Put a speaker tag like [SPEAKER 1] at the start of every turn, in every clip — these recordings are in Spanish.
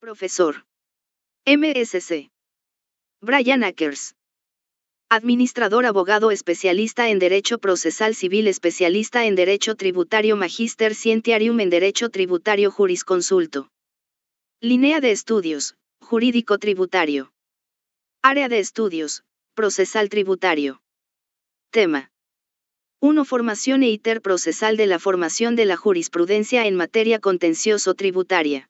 [SPEAKER 1] Profesor. MSc. Brian Akers. Administrador, abogado especialista en Derecho Procesal Civil, especialista en Derecho Tributario, Magister Scientiarum en Derecho Tributario, Jurisconsulto. Línea de estudios, Jurídico Tributario. Área de estudios, Procesal Tributario. Tema. 1. Formación e interprocesal de la formación de la jurisprudencia en materia contencioso-tributaria.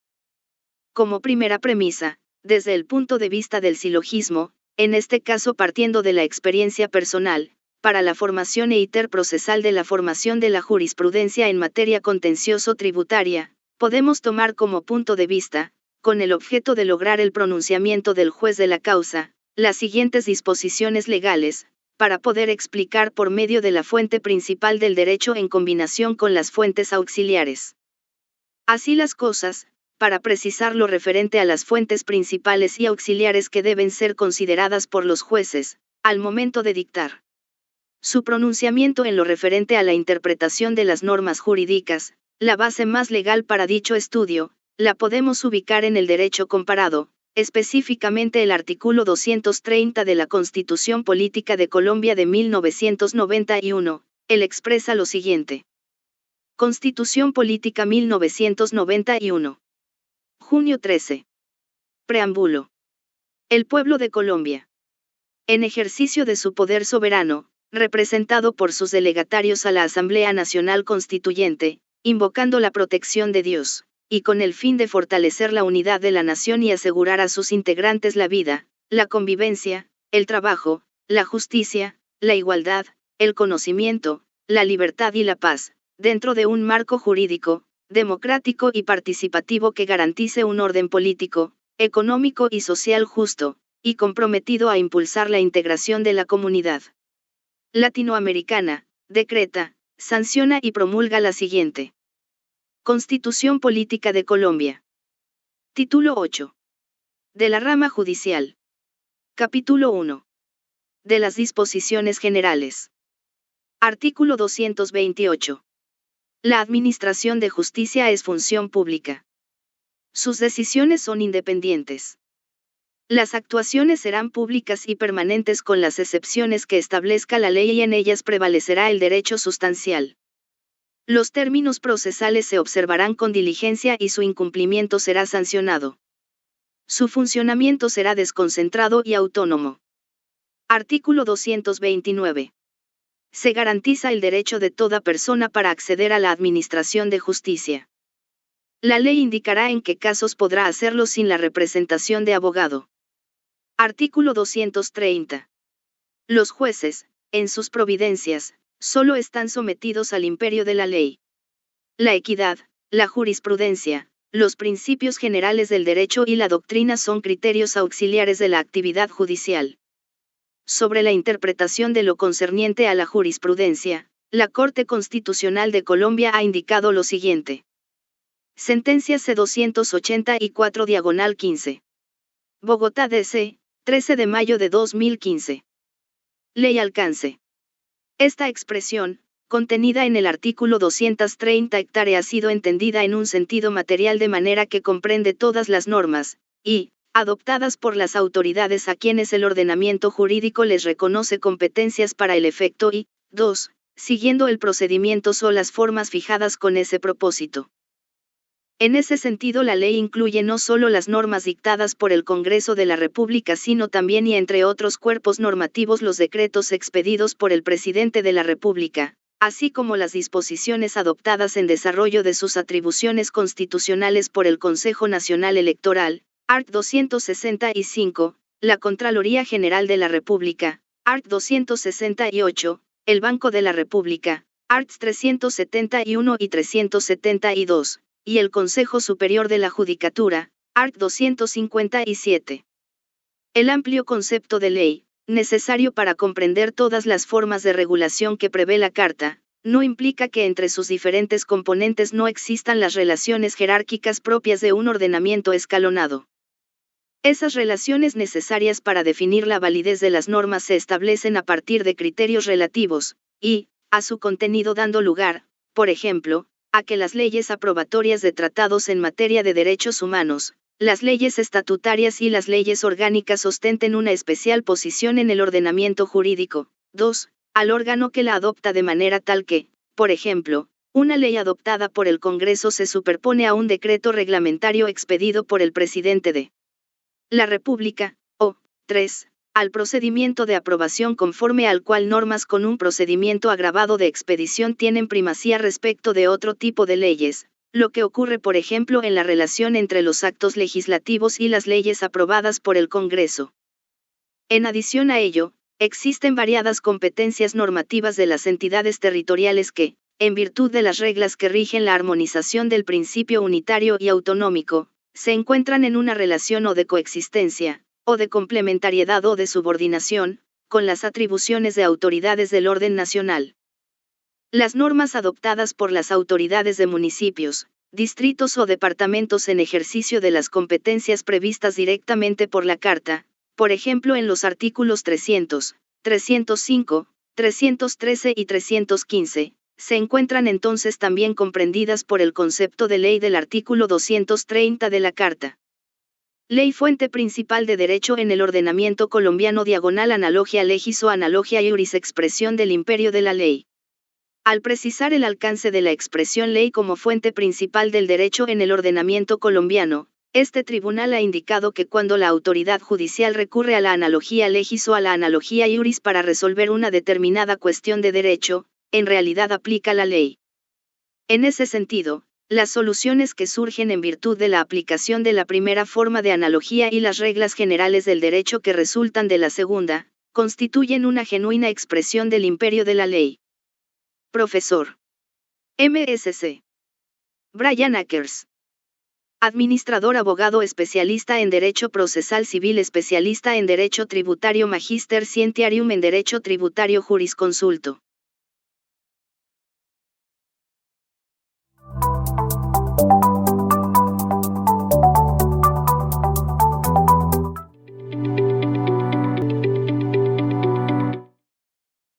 [SPEAKER 1] Como primera premisa, desde el punto de vista del silogismo, en este caso partiendo de la experiencia personal, para la formación e interprocesal de la formación de la jurisprudencia en materia contencioso-tributaria, podemos tomar como punto de vista, con el objeto de lograr el pronunciamiento del juez de la causa, las siguientes disposiciones legales, para poder explicar por medio de la fuente principal del derecho en combinación con las fuentes auxiliares. Así las cosas, para precisar lo referente a las fuentes principales y auxiliares que deben ser consideradas por los jueces, al momento de dictar su pronunciamiento en lo referente a la interpretación de las normas jurídicas, la base más legal para dicho estudio, la podemos ubicar en el derecho comparado, específicamente el artículo 230 de la Constitución Política de Colombia de 1991, él expresa lo siguiente. Constitución Política 1991. Junio 13. Preámbulo. El pueblo de Colombia, en ejercicio de su poder soberano, representado por sus delegatarios a la Asamblea Nacional Constituyente, invocando la protección de Dios, y con el fin de fortalecer la unidad de la nación y asegurar a sus integrantes la vida, la convivencia, el trabajo, la justicia, la igualdad, el conocimiento, la libertad y la paz, dentro de un marco jurídico, democrático y participativo que garantice un orden político, económico y social justo, y comprometido a impulsar la integración de la comunidad latinoamericana, decreta, sanciona y promulga la siguiente. Constitución Política de Colombia. Título 8. De la rama judicial. Capítulo 1. De las disposiciones generales. Artículo 228. La administración de justicia es función pública. Sus decisiones son independientes. Las actuaciones serán públicas y permanentes con las excepciones que establezca la ley y en ellas prevalecerá el derecho sustancial. Los términos procesales se observarán con diligencia y su incumplimiento será sancionado. Su funcionamiento será desconcentrado y autónomo. Artículo 229. Se garantiza el derecho de toda persona para acceder a la administración de justicia. La ley indicará en qué casos podrá hacerlo sin la representación de abogado. Artículo 230. Los jueces, en sus providencias, solo están sometidos al imperio de la ley. La equidad, la jurisprudencia, los principios generales del derecho y la doctrina son criterios auxiliares de la actividad judicial. Sobre la interpretación de lo concerniente a la jurisprudencia, la Corte Constitucional de Colombia ha indicado lo siguiente. Sentencia C-284/15. Bogotá D.C., 13 de mayo de 2015. Ley alcance. Esta expresión, contenida en el artículo 230 hectárea ha sido entendida en un sentido material de manera que comprende todas las normas, y, adoptadas por las autoridades a quienes el ordenamiento jurídico les reconoce competencias para el efecto y, 2, siguiendo el procedimiento o las formas fijadas con ese propósito. En ese sentido la ley incluye no solo las normas dictadas por el Congreso de la República sino también y entre otros cuerpos normativos los decretos expedidos por el Presidente de la República, así como las disposiciones adoptadas en desarrollo de sus atribuciones constitucionales por el Consejo Nacional Electoral, art. 265, la Contraloría General de la República, art. 268, el Banco de la República, art. 371 y 372, y el Consejo Superior de la Judicatura, art. 257. El amplio concepto de ley, necesario para comprender todas las formas de regulación que prevé la Carta, no implica que entre sus diferentes componentes no existan las relaciones jerárquicas propias de un ordenamiento escalonado. Esas relaciones necesarias para definir la validez de las normas se establecen a partir de criterios relativos, y, a su contenido dando lugar, por ejemplo, a que las leyes aprobatorias de tratados en materia de derechos humanos, las leyes estatutarias y las leyes orgánicas ostenten una especial posición en el ordenamiento jurídico. 2. Al órgano que la adopta de manera tal que, por ejemplo, una ley adoptada por el Congreso se superpone a un decreto reglamentario expedido por el presidente de la República, o 3. Al procedimiento de aprobación conforme al cual normas con un procedimiento agravado de expedición tienen primacía respecto de otro tipo de leyes, lo que ocurre por ejemplo en la relación entre los actos legislativos y las leyes aprobadas por el Congreso. En adición a ello, existen variadas competencias normativas de las entidades territoriales que, en virtud de las reglas que rigen la armonización del principio unitario y autonómico, se encuentran en una relación o de coexistencia, o de complementariedad o de subordinación, con las atribuciones de autoridades del orden nacional. Las normas adoptadas por las autoridades de municipios, distritos o departamentos en ejercicio de las competencias previstas directamente por la Carta, por ejemplo en los artículos 300, 305, 313 y 315, se encuentran entonces también comprendidas por el concepto de ley del artículo 230 de la Carta. Ley fuente principal de derecho en el ordenamiento colombiano / analogia legis o analogia iuris expresión del imperio de la ley. Al precisar el alcance de la expresión ley como fuente principal del derecho en el ordenamiento colombiano, este tribunal ha indicado que cuando la autoridad judicial recurre a la analogía legis o a la analogía iuris para resolver una determinada cuestión de derecho, en realidad aplica la ley. En ese sentido, las soluciones que surgen en virtud de la aplicación de la primera forma de analogía y las reglas generales del derecho que resultan de la segunda, constituyen una genuina expresión del imperio de la ley. Profesor. MSc. Brian Akers. Administrador, abogado especialista en Derecho Procesal Civil, especialista en Derecho Tributario, Magister Scientiarum en Derecho Tributario, Jurisconsulto.